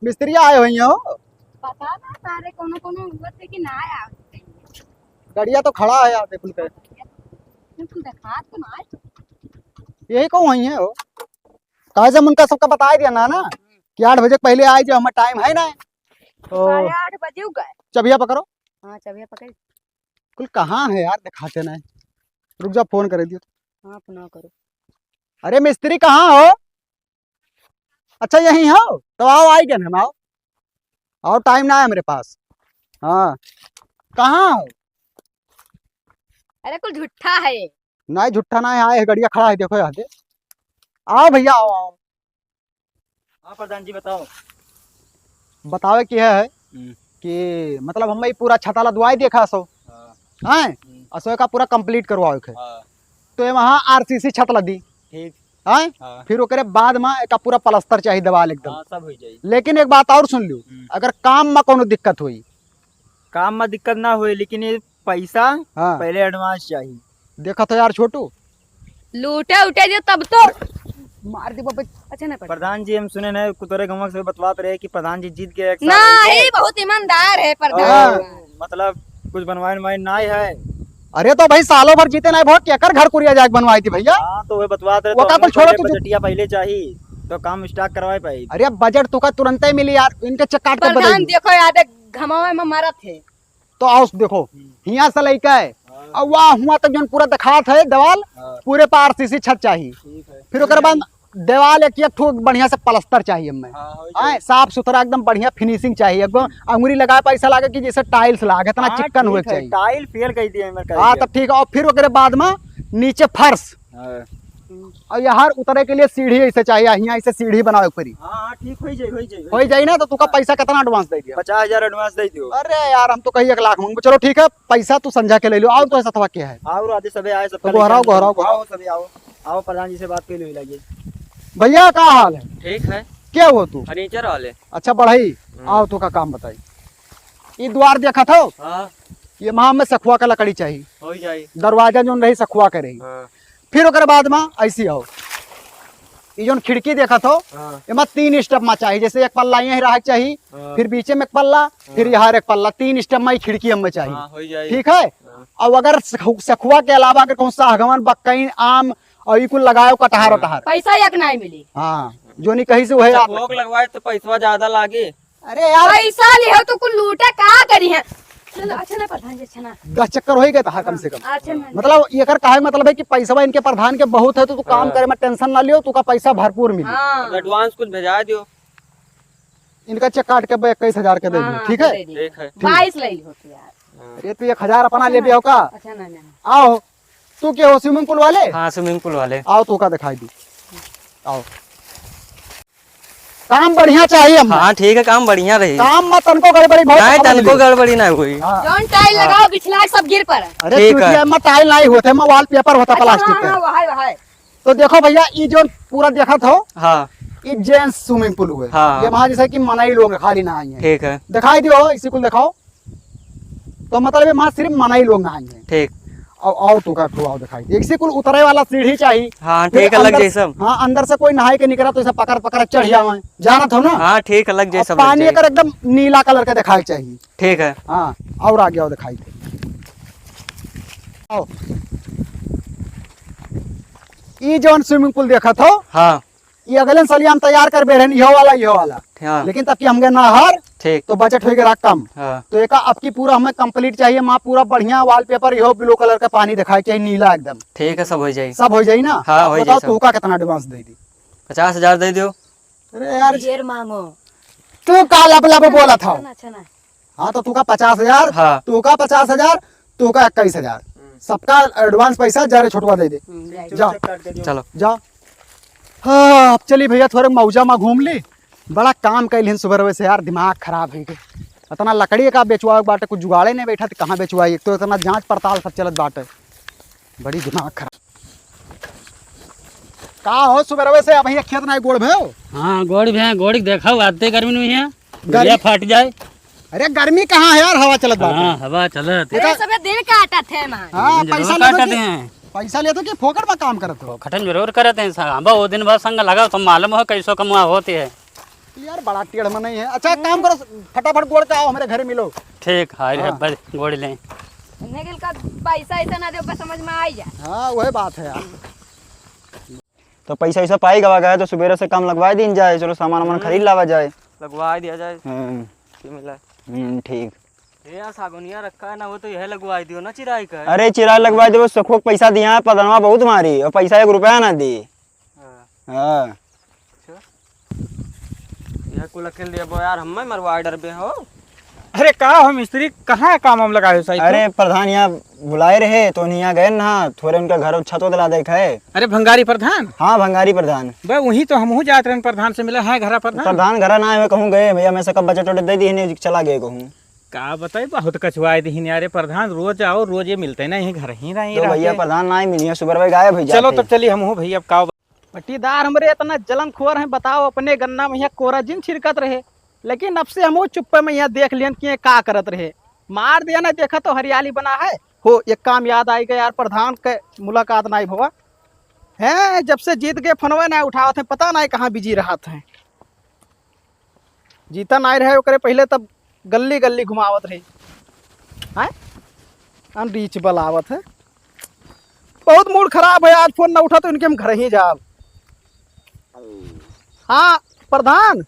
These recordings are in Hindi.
मिस्त्री आए हुई हो? पता ना सारे कोनो कोनो होते कि ना आया गड़िया तो खड़ा है यार देखो के। तू देखा तो ना यही कौन हुई है हो? कहा जब उनका सबका बता दिया ना कि 8 बजे पहले आए जो हमारा टाइम है ना। तो 8:30 बजे हो गए। चबिया पकड़ो। हाँ चाबियां पकड़। कुल कहाँ है यार दिखाते ना। रुक जा फोन कर दियो। हाँ पुनः करो। अरे मिस्त्री कहाँ हो? अच्छा यहीं हो तो आओ आई क्या हम आओ। और टाइम ना है मेरे पास। हाँ कहाँ हो? अरे कुल झूठा है ये। ना झुट्ठा ना है आए है गड़िया खड़ा है देखो यहाँ से। आओ भैया आओ आओ। हाँ प्रधान जी बताओ। बतावे की है कि मतलब हम पूरा छता लदवाई देखा सो हैं असो का पूरा कंप्लीट करवाओ के। तो ये वहाँ आरसीसी छत लदी ठीक हैं। फिर ओकरे बाद में एक पूरा प्लास्टर चाहिए दीवार एकदम। सब हो जाए। लेकिन एक बात और सुन लो अगर काम में कोनो दिक्कत हुई काम में दिक्कत ना हुई लेकिन ये पैसा हाँ पहले एडवांस चाहिए। देखा तो यार छोटू लूटे उठे जो तब तो मार दे बाबा। अच्छा ना पड़ा प्रधान जी हम सुने न कुतरे गमक से बतवाते रहे कि प्रधान जी जीत गए ना ही बहुत ईमानदार है प्रधान। मतलब कुछ बनवाए ना है। अरे तो भाई सालों भर जीते ना बहुत क्या कर घर कुरिया जाके बनवाई थी भैया। हाँ तो वे बतवाते रहे वो का तो छोड़ो तो बजटिया पहले चाहिए तो काम स्टार्ट करवाए पाई। अरे बजट तो का तुरंत ही मिली यार इनके चक्कर के प्रधान बदल। देखो याद घमावे में मारा थे। तो आओ देखो हिया से लइका है और वाह हुआ तक जन पूरा दिखात है दीवाल पूरे पर आरसीसी छत चाहिए। ठीक है। फिर ओकर बाद दीवाल एक ठो बढ़िया से प्लास्टर चाहिए हमें। आए साफ सुथरा एकदम बढ़िया फिनिशिंग चाहिए एकदम अंगुरी लगाए पैसा लागे कि जैसे टाइल्स लागे इतना चिकन हुए चाहिए। टाइल फेल कही दिए हाँ तो ठीक है और फिर ओकरे बाद में नीचे फर्श और यहाँ उतरे के लिए सीढ़ी ऐसे चाहिए यहाँ ऐसे सीढ़ी बनाओ परी। हाँ ठीक हो जाए ना तो तुका पैसा कितना एडवांस दे दिया? 50,000 एडवांस दे दियो। अरे यार हम तो कहीं 1 लाख मांगो। चलो ठीक है पैसा तू समझा के ले लो। आओ तो ऐसा थवा क्या है आओ आधे सबे आए सब तो गोहराओ आओ सभी आओ। आओ प्रधान जी से बात कर लो लगे। भैया क्या हाल है? ठीक है। क्या हो तू? फर्नीचर वाले। अच्छा बढ़ाई आओ तो का काम बताई। ये द्वार देखा था हाँ ये वहां में सखुआ का लकड़ी चाहिए हो जाए। दरवाजा जो रही सखुआ के रही। फिर ओकर बाद में ऐसी आओ ये जो खिड़की देखा था एमा 3 स्टेप में चाहिए जैसे एक पल्ला यही रहा चाहिए फिर बीचे में एक पल्ला फिर यहाँ एक पल्ला 3 स्टेप में खिड़की हमें चाहिए। ठीक है। और अगर सखुआ के अलावा अगर कौन सा हगवन बक्कई आम और ये कुल लगाओ कटहार वटहार पैसा एक नहीं मिली। हाँ जो नहीं कहीं से वो है आप भोग लगवाए तो पैसा ज्यादा लागे। अरे यार पैसा लियो तो कुल लूटा का करी है। चलो अच्छा ना प्रधान जी अच्छा ना 10 चक्कर हो ही गए था कम से कम। अच्छा ना मतलब ये कर कहा मतलब है कि पैसा इनके प्रधान के बहुत है तो तू काम करे में टेंशन ना लियो तू का पैसा भरपूर मिले। हाँ एडवांस कुछ भेजा दियो। इनका चेक काट के 21,000 के दे दियो। ठीक है। ठीक है। 22 ले होती यार। अरे तू 1,000 अपना ले भी का। अच्छा ना ना आओ तू क्या हो स्विमिंग पूल वाले? हाँ स्विमिंग पूल वाले। आओ तू का दिखाई दी। आओ काम बढ़िया चाहिए हम। हाँ ठीक है काम बढ़िया रही। काम मत तनको गड़बड़ी बहुत नहीं तनको गड़बड़ी ना हुई। जॉन टाइल लगाओ बिछला सब गिर पर। अरे ठीक है। मत टाइल नहीं होते मैं वॉल पेपर होता प्लास्टिक के। वहां तो देखो भैया ये जो पूरा देखा था हाँ ये जेंट्स स्विमिंग पूल हुए। हाँ। ये वहां जैसे कि मनाई लोग हैं, खाली ना आई हैं। ठीक है। दिखाई दियो इसी को दिखाओ। तो मतलब वहां सिर्फ मनाई लोग ना आई हैं। ठीक। और आओ तो का ठुआओ दिखाई दे इसी को उतरे वाला सीढ़ी चाहिए। हाँ फिर ठीक अलग अंदर- जैसा। हाँ अंदर से कोई नहाए के निकला तो ऐसा पकड़ पकड़ चढ़ जावे जाना था ना। हाँ ठीक अलग जैसा। और पानी अगर एकदम नीला कलर का दिखाई चाहिए। ठीक है। हाँ और आगे आओ दिखाई दे। आओ ये जो स्विमिंग पूल देखा था हाँ ये अगले साल हम तैयार कर बे रहे यो वाला हाँ लेकिन तब की हम गए नहर ठीक। तो बजट हो गया कम। हाँ तो एक अब की पूरा हमें कंप्लीट चाहिए माँ पूरा बढ़िया वॉलपेपर यो ब्लू कलर का पानी दिखाई चाहिए नीला एकदम। ठीक है सब हो जाए। सब हो जाए ना। हाँ, हो बताओ जाए तू का कितना एडवांस दे दी? 50,000 दे दो। अरे यार ढेर मांगो। तू का लब लब बोला था। अच्छा ना हाँ तो तू का 50,000 हाँ। तू का 50,000 तू का 21,000 सबका एडवांस पैसा जा रे छोटवा दे दे। जाओ चलो जाओ। हाँ अब चली भैया थोड़े मौजा में घूम ली। बड़ा काम कैल सुबह से यार दिमाग खराब है गई। इतना लकड़ी का बेचवा बाटे कुछ जुगाड़े नहीं बैठा तो कहाँ बेचवाई। एक तो इतना जांच पड़ताल सब चलत बाटे बड़ी दिमाग खराब। का हो सुबह से भैया खेत नहीं गोड़ भयो? हाँ गोड़ भी है गोड़ देखा आते गर्मी में है गर्मी- गरिया फाट जाए। अरे गर्मी कहाँ है यार हवा चलत बाटे। हाँ हवा चलत अरे सब दिन काटा थे मां। हाँ पैसा ले काटते हैं पैसा ले तो कि फोकट में काम करत हो। खटन जरूर करते हैं साहब। वो दिन भर संग लगा तो मालूम हो कैसो कमुआ होती है। यार बड़ा टेढ़ में नहीं है। अच्छा एक काम करो, फटाफट गोड़ के आओ, हमारे घर मिलो। ठीक हाय हाँ। बस गोड़ ले। निकल का पैसा ऐसा ना दे ऊपर समझ में आ जाए। हाँ वही बात है यार। तो पैसा ऐसा पाई गवा गया तो सुबह से काम लगवा दिन जाए, चलो सामान वामान खरीद लावा जाए। लगवा दिया जाए। हम्म, मिला ठीक। ये यार सागुनिया रखा है ना, वो तो यह लगवा दियो ना चिराई का है। अरे चिराग लगवा दे, सखोक पैसा दिया पदनवा बहुत मारी और पैसा 1 रुपया ना दी। हाँ यह को लखेल दिया बो यार, हम मरवा डर पे हो। अरे कहा हो मिस्त्री, कहाँ काम हम लगाए हो सही? अरे प्रधान यहाँ बुलाए रहे तो यहाँ गए ना, थोड़े उनका घर छतो दिला देखा है। अरे भंगारी प्रधान? हाँ भंगारी प्रधान। भाई वही तो हम जाते रहे प्रधान से मिला है घरा प्रधान। प्रधान घर ना आए कहूँ गए भैया, मैं से कब बजट दे दी चला गए कहूँ। का बताई बहुत कछुआए दी अरे प्रधान, रोज आओ रोज ये मिलते ना, यही घर ही रहे। तो भैया प्रधान ना ही मिली, सुबह भाई गायब भैया। चलो तो चलिए हम हूँ भैया। का पट्टीदार हमरे इतना जलन खोर है, बताओ अपने गन्ना में यहाँ कोराजिन छिड़कत रहे, लेकिन अब से हम चुप्पे में यहाँ देख लियन कि का करत रहे। मार दिया ना, देखा तो हरियाली बना है हो। एक काम याद आई गया यार, प्रधान के मुलाकात नहीं हुआ है। जब से जीत गए फनवे नहीं उठाओ थे, पता नहीं कहाँ बिजी रहा थे। जीता नहीं रहे ओकरे पहले तब गली गली घुमावत रही है, अनरीचेबल आवत है। बहुत मूड खराब है आज, फोन ना उठा तो इनके हम घर ही जाब। हाँ प्रधान,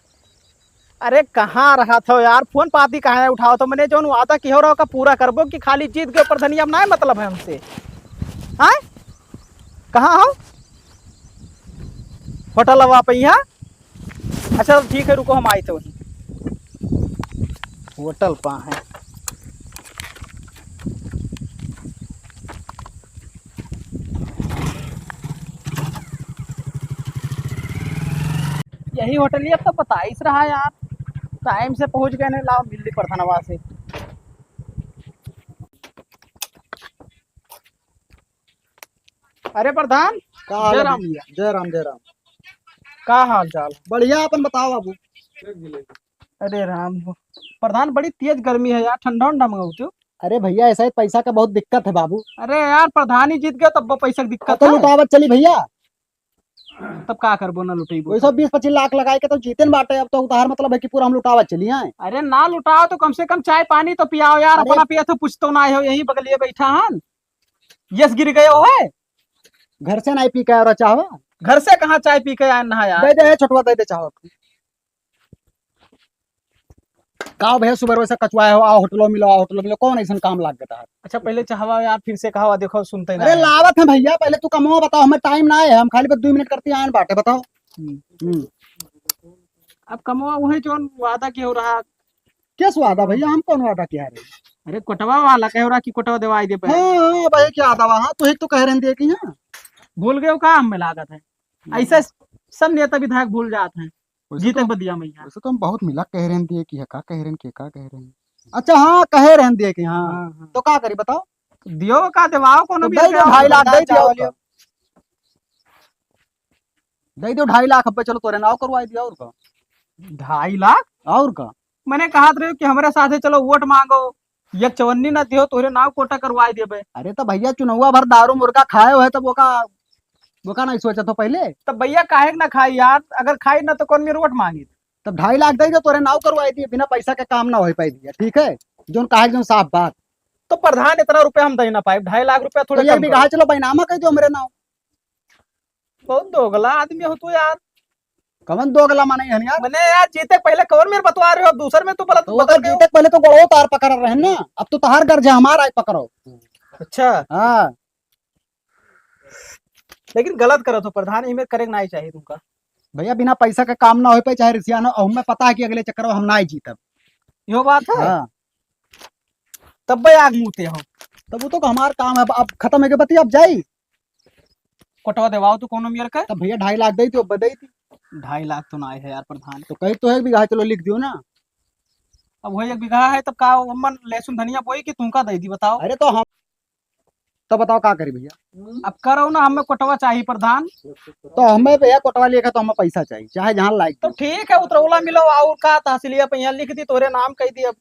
अरे कहाँ रहा था यार, फोन पाती कहाँ है उठाओ तो। मैंने जो वादा की हो रहा का पूरा करबो कि खाली जीत गए प्रधानी, अब ना मतलब है हमसे। हाँ कहाँ हो? होटल अब आप यहाँ? अच्छा ठीक है रुको, हम आए थे वहीं होटल पा है। यही होटल ही अब तो पता ही रहा यार, टाइम से पहुंच गए ने। लाओ मिल ली प्रधानवा से। अरे प्रधान जय राम भैया। जय राम जय राम। का हाल चाल? बढ़िया, अपन बताओ बाबू। अरे राम प्रधान, बड़ी तेज गर्मी है यार, ठंडा उंडा मंगाओ। अरे भैया ऐसा ही पैसा का बहुत दिक्कत है बाबू। अरे यार प्रधान ही जीत गया तब पैसा की दिक्कत तो है। लुटावत चली भैया, तब का करबो ना लुटेबो। वही सब 20-25 लाख लगाए के तो जीते न बाटे। अब तो उधार मतलब है कि पूरा हम लुटावत चली आए। अरे ना लुटाओ तो कम से कम चाय पानी तो पियाओ यार। अरे- अपना पिया तो कुछ तो ना हो, यही बगलिए बैठा हन। यस गिर गए हो है, घर से नहीं पी के और चाहवा। घर से कहाँ चाय पी के आए ना यार। दे दे छोटवा, दे दे चाहवा। काओ भैया सुबह वैसा कचवाए हो, आओ होटलों मिलो, आओ होटलों मिलो, कौन ऐसा काम लाग गया? अच्छा पहले चाहवा यार, फिर से कहा देखो सुनते अरे नहीं। लावत है भैया, पहले तू कमो बताओ, हमें टाइम ना है, हम खाली बस 2 मिनट करते आए बाटे, बताओ। अब कमवा वही जो वादा की हो रहा। क्या वादा भैया, हम कौन वादा किया है? अरे कोटवा वाला कह रहा कि कोटवा दिवाई दे पे। हाँ भाई क्या दावा, हाँ तो एक तो कह रहे थे कि हाँ भूल गए हो का हमें लागत है। ऐसे सब नेता विधायक भूल जाते हैं जीते बदिया में यार। वैसे तो हम बहुत मिला कह रहे थे कि का कह रहे हैं कि का कह रहे हैं। अच्छा हाँ कह रहे थे कि हाँ, तो क्या करी बताओ। दियो का दिवाओ को तो दे दो 2.5 लाख, दे दियो, दे दो 2.5 लाख। अब चलो तोरे नाव करवाई दिया, और का 2.5 लाख। और का मैंने कहा था कि हमारे साथे चलो वोट मांगो, एक चवन्नी ना दियो तोरे नाव कोटा करवाई देबे। अरे तो भैया चुनौआ भर दारू मुर्गा खाए हुए तो वो का नहीं सोचा तो पहले। तब भैया काहे ना खाई यार, अगर खाई ना तो कौन मेरे वोट मांगी। तब 2.5 लाख दे दो, तोरे नाव करवाई दिए, बिना पैसा के काम ना हो पाई दिया। ठीक है, जो कहा जो साफ बात। तो प्रधान इतना रुपया हम दे ना पाए, 2.5 लाख रुपया तो थोड़े ये कम भी कहा चलो बैनामा कह दो मेरे नाव। करो। बहुत दोगला आदमी हो तू यार। कमन 2 गला माने हन यार। मैंने यार जीते पहले कौन मेरे बतवा रहे हो, अब दूसरे में तू तो वो बता तो जीते पहले तो गड़ो तार पकड़ रहे हैं ना, अब तो तहार गर्ज हमारा है पकड़ो। अच्छा हाँ लेकिन गलत करो तो प्रधान, इमें करे ना ही चाहिए तुमका। भैया बिना पैसा के काम ना हो पाए, चाहे रिसिया ना, और हमें पता है कि अगले चक्कर में हम ना ही जीतब। यो बात है। हाँ तब भाई आग मुते हो। तब वो तो हमारा काम है, अब खत्म है के बती, अब जाई। कोटवा देवाओ तो कोनो मेरे का। तब भैया 2.5 लाख दी थी, अब बदई थी 2.5 लाख तो ना है यार प्रधान। तो कही तो है भी, चलो लिख दियो ना। अब वही 1 बीघा है, तब का मन लहसुन धनिया बोई कि तुमका दे दी बताओ। अरे तो हम तो बताओ क्या करी भैया। अब करो ना, हमें कोटवा चाहिए प्रधान। तो हमें भैया कोटवा लेकर तो हमें पैसा चाहिए, चाहे जहाँ लाइक। तो ठीक है उतरौला मिलो और का तहसीलिया पे यहाँ लिख दी तोरे नाम कह दी। अब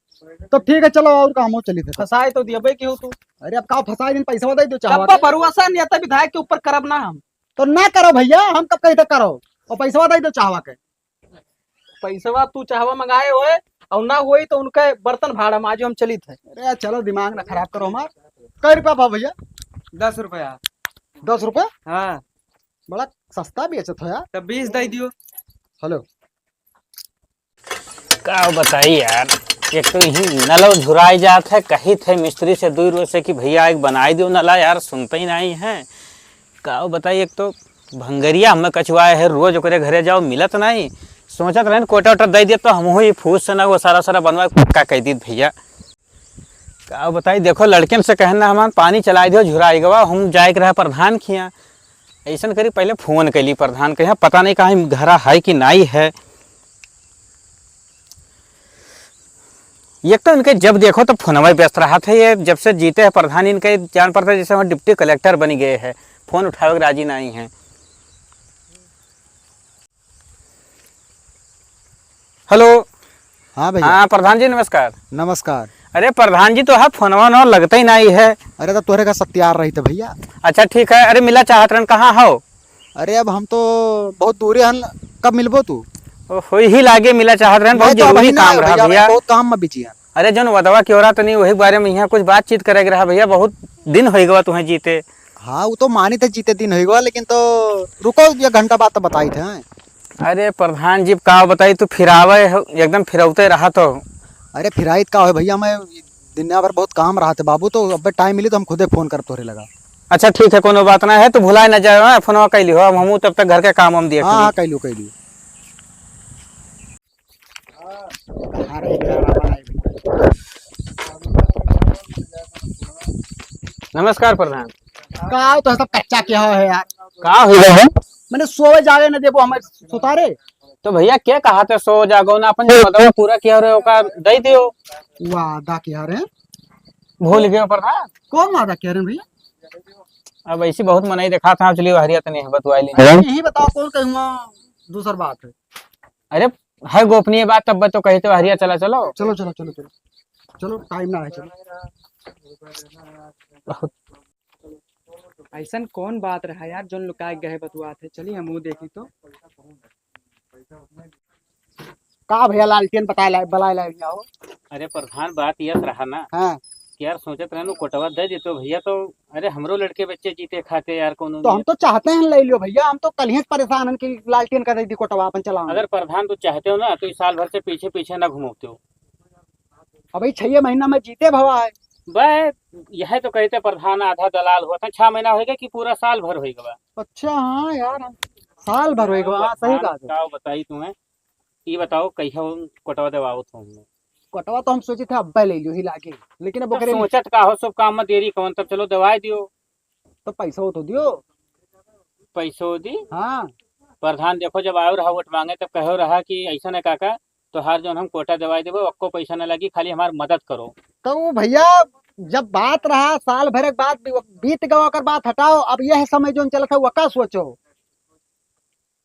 तो ठीक है चलो, और काम हो चली थे। फसाए तो दिया भाई क्यों तू। अरे अब का फंसाए दिन पैसा दे दो चाहो। कब भरोसा नेता विधायक के ऊपर करब ना हम। तो ना करो भैया, हम कब कहते करो, और पैसा दे दो चाहवा के। पैसा तू चाहवा मंगाए होए और ना हुई तो उनके बर्तन भाड़ा में आज हम चली थे। अरे चलो दिमाग ना खराब करो हमार। कै रुपया भाव भैया? 10 रुपया। 10 रुपया? हाँ बड़ा सस्ता बेचत हो यार। तब 20 दे दियो। हेलो का बताई यार, एक तो यही नल झुराई जात है, कही थे मिस्त्री से दूर रोज से कि भैया एक बनाई दो नला, यार सुनते ही नहीं है। का बताई, एक तो भंगरिया हमें कछुआए है, रोज ओकरे घरे जाओ मिलत नहीं। सोचत रहे कोटा वोटा दे दिया तो हम ही फूस से ना वो सारा सारा बनवा पक्का कह दी भैया। का बताई, देखो लड़कन से कहना हमार पानी चलाई दो झुराई गवा, हम जाए के रहे प्रधान खिया। ऐसा करी पहले फोन कैली प्रधान के यहाँ, पता नहीं कहीं घरा है कि नहीं है। एक तो इनके जब देखो तो फोनवा व्यस्त रहा था, ये जब से जीते हैं प्रधान इनके जान पड़ता है जैसे हम डिप्टी कलेक्टर बन गए हैं, फोन उठावे के राजी नहीं है। हेलो। हाँ भैया। हाँ प्रधान जी नमस्कार। नमस्कार। अरे प्रधान जी तो हाँ फोनवा ना लगता ही नहीं है। अरे तो तोहरे का सत्यार रही थे भैया। अच्छा ठीक है। अरे मिला चाहत रन कहाँ हो? अरे अब हम तो बहुत दूरी हन, कब मिलबो तू? हो ही लागे मिला चाहत रन, बहुत जरूरी काम रहा भैया। बहुत काम में बिजी है। अरे जो वदवा की ओरा तो नहीं वही बारे में यहाँ कुछ बातचीत करे रहा भैया, बहुत दिन हो गया तुम्हें जीते। हाँ वो तो मानी थे जीते दिन होगा, लेकिन तो रुको 1 घंटा बाद तो बताई थे। अरे प्रधान जी का बताई, तू फिरावे एकदम फिरौते रहा तो। अरे फिराइत का हो भैया, मैं दिन भर बहुत काम रहा था बाबू, तो अब टाइम मिली तो हम खुदे फोन कर तोरे लगा। अच्छा ठीक है, कोनो बात ना है, तो भुलाए ना जाए, फोनवा कैली हो, हम तब तक घर के काम हम दिए। हाँ कैलू कैलू। नमस्कार प्रधान। का तो सब कच्चा क्या है यार? का हो है? मैंने सोए जागे न देबो हमें सुतारे। तो भैया क्या कहा थे, सो जागो ना, अपन जो मतलब पूरा किया रहे का दे दियो। वादा क्या रहे? भूल गए प्रधान? कौन वादा क्या रहे भैया? अब ऐसी बहुत मनाई देखा था, चलिए हरिया तो नहीं बतवाई ली। यही बताओ कौन कहूँगा, दूसर बात है। अरे है गोपनीय बात, तब तो कही तो हरिया चला चलो। चलो चलो चलो चलो चलो, टाइम ना है, चलो। ऐसा कौन बात रहा यार जो लुकाए गए बतुआ थे, चलिए हम वो देखी तो। का भैया लालटेन बलाए ला हो। अरे प्रधान बात यह रहा ना, हाँ यार सोचत रहनु कोटवा दे देतो भैया, तो अरे हमरो लड़के बच्चे जीते खाते यार कोनो। तो हम तो चाहते हैं ले लियो भैया, हम तो कल ही परेशान हैं कि लालटेन का दे दी कोटवा अपन चला। अगर प्रधान तू चाहते हो ना तो इस साल भर से पीछे पीछे ना घूमते हो। अब भाई 6 महीना में जीते भवा है। वह यह तो कहते प्रधान आधा दलाल हुआ था, 6 महीना होगा कि पूरा साल भर होगा। अच्छा हाँ यार, साल भर होएगा। हाँ सही कहा। क्या बताई तुम्हें, ये बताओ कैसा कोटवा दवाओ तुमने? कोटवा तो हम सोचे थे अब ले लियो ही लागे, लेकिन अब ओकरे सोचत का हो, सब काम में देरी कौन, तब चलो दवाई दियो। तो पैसा हो तो दियो। पैसो दी। हाँ प्रधान देखो जब आयो रहा वोट मांगे तब कहो रहा कि ऐसा न काका तो हार जो हम कोटा दवाई देवो, आपको पैसा न लगी, खाली हमारी मदद करो। तो भैया जब बात रहा साल भर के बाद बीत गवा कर बात हटाओ, अब यह समय जो चलता है वका सोचो।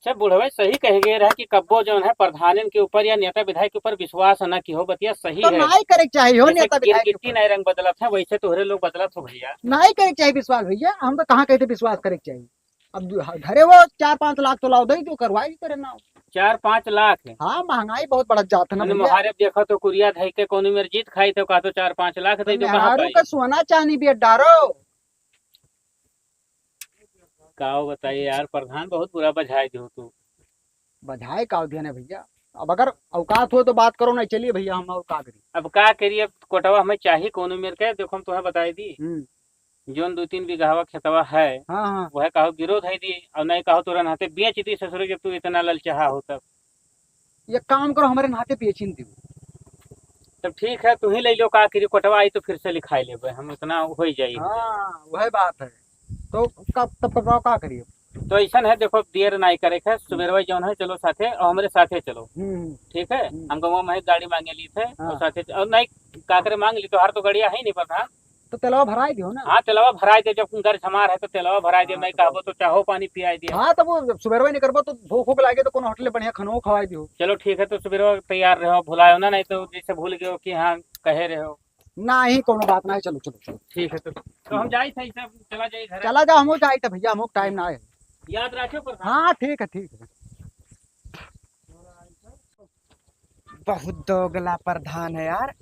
सब बुढ़वे सही कह गए रहा कि कब्बो जो है प्रधान के ऊपर या नेता विधायक के ऊपर विश्वास न की हो, बतिया सही तो है। नहीं करे चाहिए हो नेता विधायक के कितनी नए रंग बदलत है, वैसे तोहरे लोग बदलत हो भैया। नहीं करे चाहिए विश्वास भैया, हम तो कहाँ कहते विश्वास करे चाहिए। अब घरे वो 4-5 लाख तो लाओ दे दो, करवाई करे ना। 4-5 लाख। हाँ महंगाई बहुत बढ़ जाता है ना भैया। मुहारब देखो तो कुरिया धई के कोनो मेर जीत खाई तो कहा तो 4-5 लाख दे दो, कहां मेहरारू पाई? का सोना चांदी भी डारो। काओ बताइए यार, प्रधान बहुत बुरा बजाय दो तू। बधाई का ध्यान है भैया, अब अगर औकात हो तो बात करो ना। चलिए भैया हम और का करी। अब का करिए, कोटवा हमें चाहिए कोनो मेर के, देखो हम तुम्हें बताई दी जोन 2-3 बीघावा खेतवा है। हाँ हाँ वह कहो विरोध है दी, और नहीं कहो तुरंत हाथे बेच दी ससुर, जब तू इतना ललचाहा हो तब। ये काम करो, हमारे नाते बेचिन दो। तब ठीक है, तू ही ले लो, का करिए कोटवा आई तो फिर से लिखाई लेबे, हम इतना हो ही जाइए। हाँ वह बात है, तो तब कब का करिए। तो ऐसा है, देखो देर नहीं करे है, सुबेरवा जौन है चलो साथे और हमारे साथे चलो, ठीक है। हम गाँव में गाड़ी मांगे ली थे और साथे, और नहीं काकरे मांग ली तो हर तो गाड़िया है नहीं प्रधान। तो तेलवा भराई दियो ना। हाँ तेलवा भराई दे, जब घर हमार है तो तेलवा भराई दे, नहीं कहबो तो चाहो पानी पियाई दिया। हाँ तो वो सुबेरवा नहीं करबो तो भूख भूख लागे तो कोनो होटल बढ़िया खानो खवाई दियो। चलो ठीक है, तो सुबेरवा तैयार रहो, भुलायो ना, नहीं तो जैसे भूल गए कि हाँ कहे रहे हो। ना ही कोनो बात ना है, चलो चलो चलो ठीक है, तो हम जाई थे, चला जाई घर। चला जाओ, हम जाए भैया, हम टाइम ना है। याद रखियो प्रधान। हाँ ठीक है ठीक है। बहुत दोगला प्रधान है यार।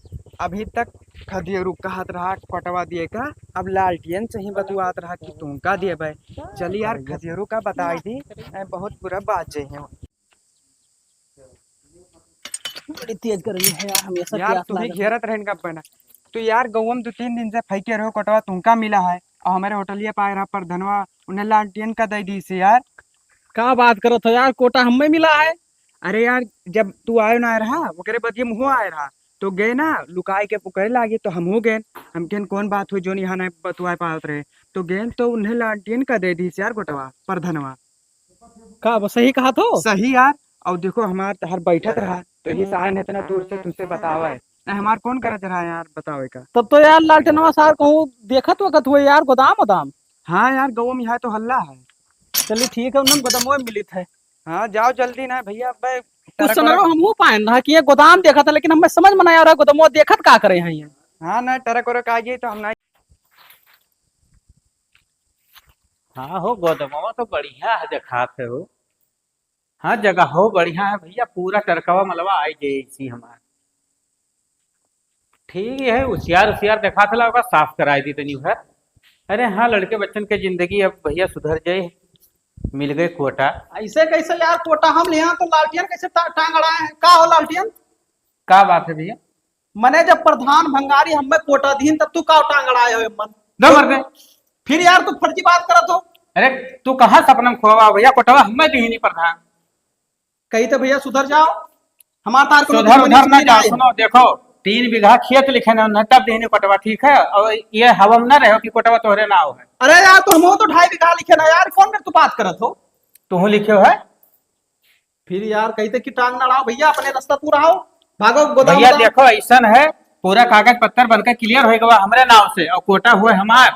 अभी तक खदियरू कहत रहा कटवा दिए का, अब लालटियन से ही बतुआत रहा कि तुम का दिए भाई। चलिए यार खदियरू का बताई थी, बहुत बुरा बात चाहिए बड़ी तेज कर रही है यार, हमेशा यार। प्यास तुम्हें लागल। घेरत रहने का बना तो यार गौम 2-3 दिन से फैके रहो कटवा तुमका मिला है, और हमारे होटलिया पाए रहा प्रधनवा उन्हें लालटियन का दे दी से यार। का बात करो तो यार, कोटा हमें मिला है। अरे यार जब तू आयो ना रहा ओकरे बदिए मुँह आए रहा तो गए ना लुकाई के पुकारे लागे तो हम हो गए। हम केन कौन बात हुई जो यहाँ ना बतुआ पात रहे तो गए तो उन्हें लालटियन का दे दी से यार गोटवा प्रधनवा। का वो सही कहा तो? सही यार। और देखो हमार हर बैठक रहा तो ये सारे ने इतना दूर से तुमसे बतावा है, हमार कौन करत रहा यार बतावे का। तब तो यार लालटेनवा सार कहूँ देखत वक्त हुए यार, गोदाम गोदाम। हाँ यार गौ में यहाँ तो हल्ला है। चलिए ठीक है, उन्होंने गोदामों में मिली थे। हाँ जाओ जल्दी ना भैया। कुछ सुन रहा हम पाए रहा कि ये गोदाम देखा था, लेकिन हमें समझ में नहीं आ रहा गोदामों देखत का करे हैं ये। हाँ ना टरक वरक आ गई तो हम ना। हाँ हो गोदमवा तो बढ़िया है दिखाते हो। हाँ जगह हो बढ़िया है भैया, पूरा टरकवा मलवा आई गई इसी हमार। ठीक है, होशियार होशियार देखा था होगा, साफ कराई दी तनी उधर। अरे हाँ लड़के बच्चन के जिंदगी अब भैया सुधर जाए, मिल गए कोटा। ऐसे कैसे यार कोटा हम ले तो लालटियन कैसे टांग अड़ाए हैं? का हो लालटियन? का बात है भैया? मने जब प्रधान भंगारी हमें कोटा दीन तब तू का टांग अड़ाए हो मन? दो मर गए। फिर यार तू फर्जी बात करत हो। अरे तू कहाँ सपनम खोवा भैया, कोटवा हमें दी नहीं प्रधान। कही तो भैया सुधर जाओ, हमारा तार को सुधर उधर ना जा। सुनो देखो 3 बीघा खेत लिखे ना तब देने कोटवा, ठीक है? और ये हवम ना रहो कि कोटवा तोहरे ना हो है। अरे यार तो हम तो 2.5 बीघा लिखे ना यार, कौन में तू बात करत हो? तू लिखे हो है? फिर यार कहते कि टांग ना अड़ाओ भैया, अपने रास्ता तू रहो, भागो गोदाम। भैया देखो ऐसा है, पूरा कागज पत्तर बनकर क्लियर हो गया हमारे नाम से और कोटा हुए हमार,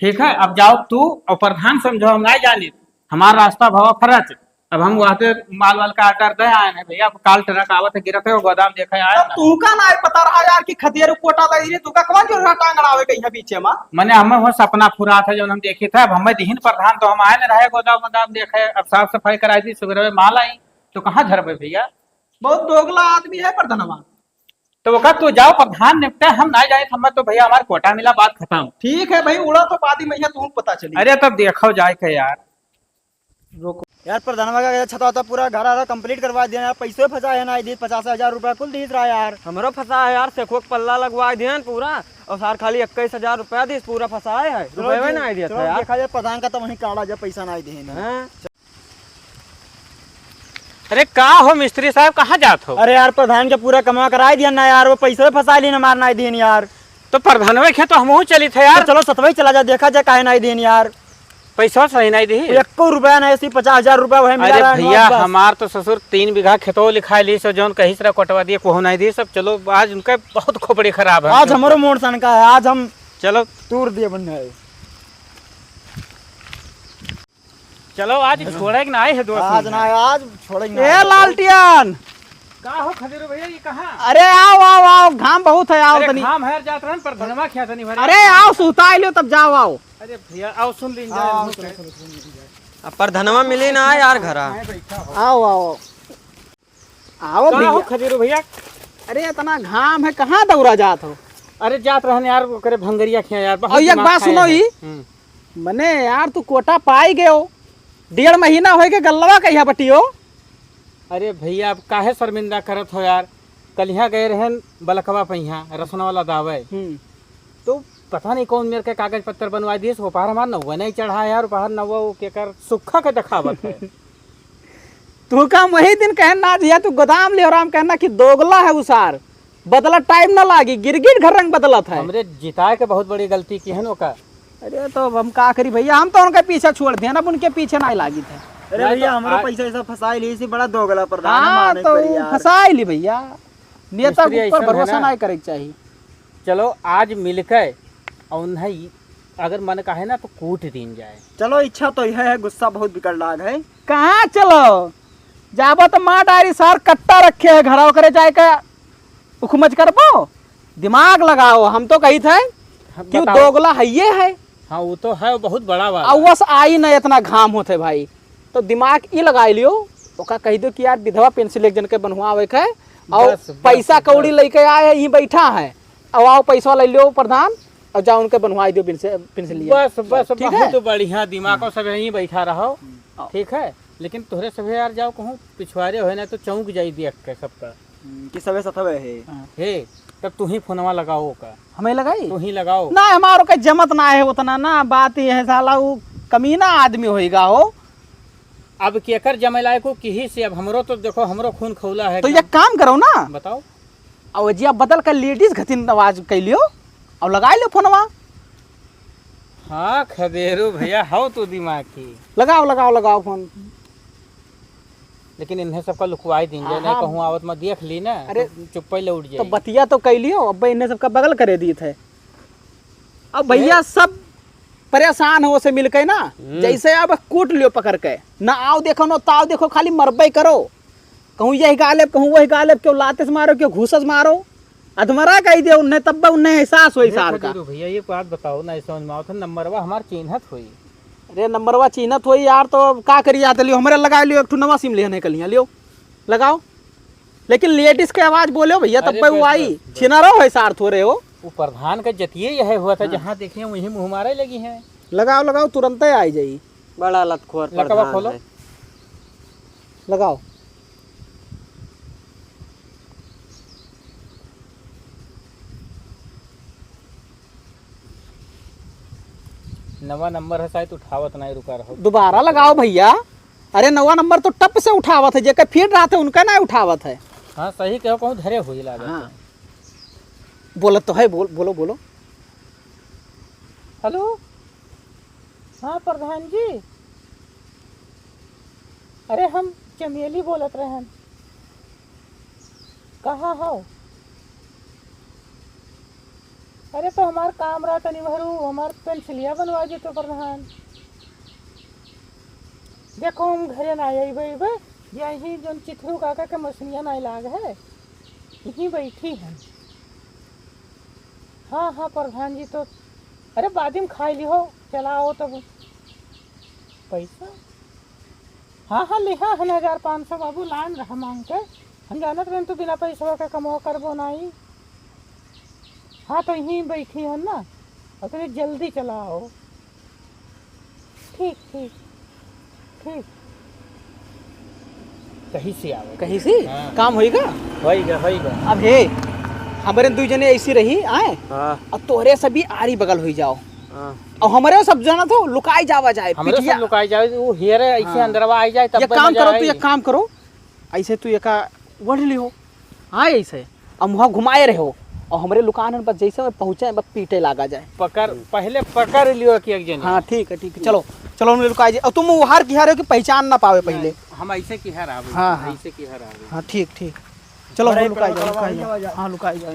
ठीक है? अब जाओ तू और प्रधान समझो, हम नहीं जानी हमारा रास्ता भाव फरज। अब हम वहाँ पे माल वाल का आर्डर दे आए हैं भैया, काल ट्रक आवत है गिरत है गोदाम देखा आए तब तू का ना पता रहा यार कि खतियर कोटा दे रे, तू का कौन जो टांग अड़ावे कहीं बीचे में? मैंने हमें वो सपना फुरा था जब हम देखे थे। अब हमें दीन प्रधान तो हम आए न रहे गोदाम गोदाम देखे। अब साफ सफाई कराई थी सुबह माल आई तो कहाँ धरबे भैया? बहुत दोगला आदमी है प्रधानवा। तो वो तू जाओ प्रधान निपटे, हम ना जाए हमें तो भैया हमारा कोटा मिला, बात खत्म। ठीक है भाई, उड़ा तो पादी मैया तुम पता चली। अरे तब देखो जाए के यार। यार प्रधानवा का छता था पूरा घर आधा कंप्लीट करवा दिया यार, पैसे फंसा है ना दी 50,000 रुपया कुल दीस रहा यार। हमरो फंसा है यार, सेखो पल्ला लगवा दिया पूरा, और सार खाली 21,000 रुपया दी पूरा फंसाए है। रुपये ना आइडिया था यार। देखा जाए प्रधान का तो वहीं काढ़ा जब पैसा नहीं दे। अरे का हो मिस्त्री साहब, कहाँ जात हो? अरे यार प्रधान के पूरा कमा कराई दिया ना यार, वो पैसे फंसा ली ना मार नहीं दीन यार। तो प्रधानवे खे तो हम चली थे यार। तो चलो सतवई चला जा, देखा जाए काहे नहीं दीन यार। पैसा सही नहीं दी। 1 रुपया नहीं, 50,000 रुपया वही मिला। अरे भैया हमार तो ससुर 3 बीघा खेतो लिखा ली सो जौन कहीं से कोटवा दिए को नहीं दी सब। चलो आज उनका बहुत खोपड़ी खराब है। आज हमारो मोड़ सन का है, आज हम चलो तूर दिए बन है। चलो आज छोड़ेंगे ना, आए है दोस्त। आज ना आज छोड़ेंगे। ए लालटियन का हो खदेरो भैया, ये कहाँ? अरे आओ आओ आओ, घाम बहुत है, आओ अरे तनी। घाम है जात रहन पर धनवा खिया तनी भरे। अरे आओ सुता लियो तब जाओ आओ। अरे भैया आओ सुन लीजिए। अब पर धनवा मिली ना यार घरा। आओ आओ आओ का हो भैया। खदेरो भैया? अरे इतना घाम है, कहाँ दौड़ा जात हो? अरे जात रहन यार, वो करे भंगरिया खिया यार। बहुत और एक दिमाग बात खाए सुनो हैं। ही, मने यार तू कोटा पाई गए हो, 1.5 महीना हो गए, गल्लवा कहिया बटियो। अरे भैया अब काहे शर्मिंदा करत हो यार? कल यहाँ गए रहन बलकवा पहिया रसना वाला दावे, तो पता नहीं कौन मेरे के कागज पत्तर बनवा दिए, उपहार हमारा नौवा नहीं चढ़ा यार। उपहार नौवा वो के कर सुखा के दिखावत है। तू का वही दिन कहना दिया, तू गोदाम ले और कहना कि दोगला है उसार, बदला टाइम ना लागी, गिरगिट घर रंग बदलत है। हमरे जिताए के बहुत बड़ी गलती की है नो का। अरे तो अब हम का करी भैया, हम तो उनके पीछे छोड़ दिए ना, अब उनके पीछे नहीं लागी थे। अरे भैया हमारा पैसा ऐसा फंसा ली, इसी बड़ा दोगला प्रधान है, हाँ माने तो पड़ी यार। फंसा ली भैया, नेता मिस्त्री के ऊपर ऐसा है भरोसा ना। नहीं करे चाहिए। चलो आज मिलकर और नहीं अगर मन का है ना तो कूट दिन जाए। चलो इच्छा तो यह है, गुस्सा बहुत बिकट लाग है। कहाँ चलो जाबो तो माँ डायरी सार कट्टा रखे है घरा करे जाए का उखमच करबो, दिमाग लगाओ। हम तो कही थे कि बताओ। दोगला है ये है, हाँ वो तो है, बहुत बड़ा बात। अवस आई न इतना घाम होते भाई, तो दिमाग ई लगा लियो, ओका कही दो कि यार विधवा पेंसिल एक जन के बनवावे के, और बस, बस, पैसा बस। कौड़ी लेके आए यहीं बैठा है। अब आओ पैसा ले लो प्रधान और जाओ उनके बनवाई दो पेंसिल। बस बस ठीक है? बहुत बढ़िया दिमाग सब यहीं बैठा रहो, ठीक है। लेकिन तोहरे सब यार जाओ कहूँ पिछवाड़े हो ना तो चौंक जाई देख के सबका। कि सबे सतवे है हे तब तू ही फोनवा लगाओ का, हमें लगाई तू ही लगाओ। ना हमारो का जमत ना है उतना ना, बात ये है साला वो कमीना आदमी होएगा हो। अब केकर जमेलाय को किही से, अब हमरो तो देखो हमरो खून खौला है तो एकदम। एक काम करो ना, बताओ। और जी आप बदल कर लेडीज घथिन आवाज कैलियो और लगाई लो फोनवा। हाँ खदेरू भैया हो तो दिमाग की, लगाओ लगाओ लगाओ फोन। लेकिन इन्हें सबका लुकवाई देंगे हाँ, नहीं कहूँ आवत में देख ली ना। अरे, तो चुप्पे ले उठ तो जाए। बतिया तो कैलियो, अब इन्हें सबका बगल करे दिए थे। अब भैया सब परेशान हो से मिल के ना, जैसे अब कूट लियो पकड़ के ना, आओ देखो ना ताओ देखो, खाली मरबे करो। कहूँ यही गालेब कहूँ वही गालेब, क्यों लाते से मारो क्यों घूसस मारो, अधमरा कही दे उन्हें, तब उन्हें एहसास हुई सार का। खदेरू भैया ये बात बताओ ना, समझ में आवत नंबरवा हमार चिन्हत हुई। अरे नंबरवा चिन्हत हुई यार, तो का करी जाते लियो, हमारे लगा लियो एक ठू नवा सिम लेने के लिए लियो लगाओ। लेकिन लेडीज के आवाज बोलो भैया, तब अरे पे वो बस, आई बस, छिना रहो है सार थोड़े हो। वो प्रधान का जतिये यह हुआ था, जहाँ देखे वहीं मुँह मारे लगी है। लगाओ लगाओ तुरंत ही आई जाई। बड़ा लतखोर लकवा प्रधान खोलो। है। लगाओ। नवा नंबर है शायद उठावत नहीं, रुका रहो। दोबारा लगाओ भैया। अरे नवा नंबर तो टप से उठावत है, जेके फीट रहा था उनका ना उठावत है। हाँ सही कहो, कहूँ धरे हुई लागत। हाँ बोलत तो है, बोलो बोलो। हेलो, हाँ प्रधान जी, अरे हम चमेली बोलत रहे हैं, कहाँ हो? अरे तो हमार काम रहा तनी भरू, हमार पेंसिलिया बनवा दे तो प्रधान। देखो हम घरे ना अबे, यही जो चिथरू काका के मछलियाँ नहीं लाग है, यहीं बैठी हैं। हाँ हाँ प्रधान जी, तो अरे बाद में खाई ली हो, चलाओ तब पैसा। हाँ हाँ लिहा है 1500 बाबू, लान रहा मांग के, हम जानत रहे तो बिना पैसा का कमो करबो नहीं। हाँ तो यहीं बैठी है ना, और तो जल्दी चलाओ। ठीक ठीक ठीक, कहीं से आवे, कहीं से हाँ। काम होएगा। होइगा। अब हे हमारे दू जने ऐसी रही आए, हाँ और तोहरे सभी आरी बगल हो जाओ, हाँ और हमारे सब जना तो लुकाई जावा जाए। हमरे पिटिया- सब लुकाई जाए, वो हियरे ऐसे हाँ। अंदरवा आई जाए तब एक काम करो, तू एक काम करो, ऐसे तू एक बढ़ लियो, हाँ ऐसे और मुँह घुमाए रहो, और हमारे लुकान पर जैसे में पहुँचे बस पीटे लागा जाए। पहले पकड़ लियो कि एक जन। हाँ ठीक है चलो चलो उन्हें लुकाई जाए, और तुम हार की हारे हो कि पहचान ना पावे पहले। हम ऐसे की हर आवे, हाँ, हाँ। ऐसे की हर आवे। हाँ ठीक चलो बड़े लुकाई कड़वा जाओ जाओ। हाँ लुकाई जाओ।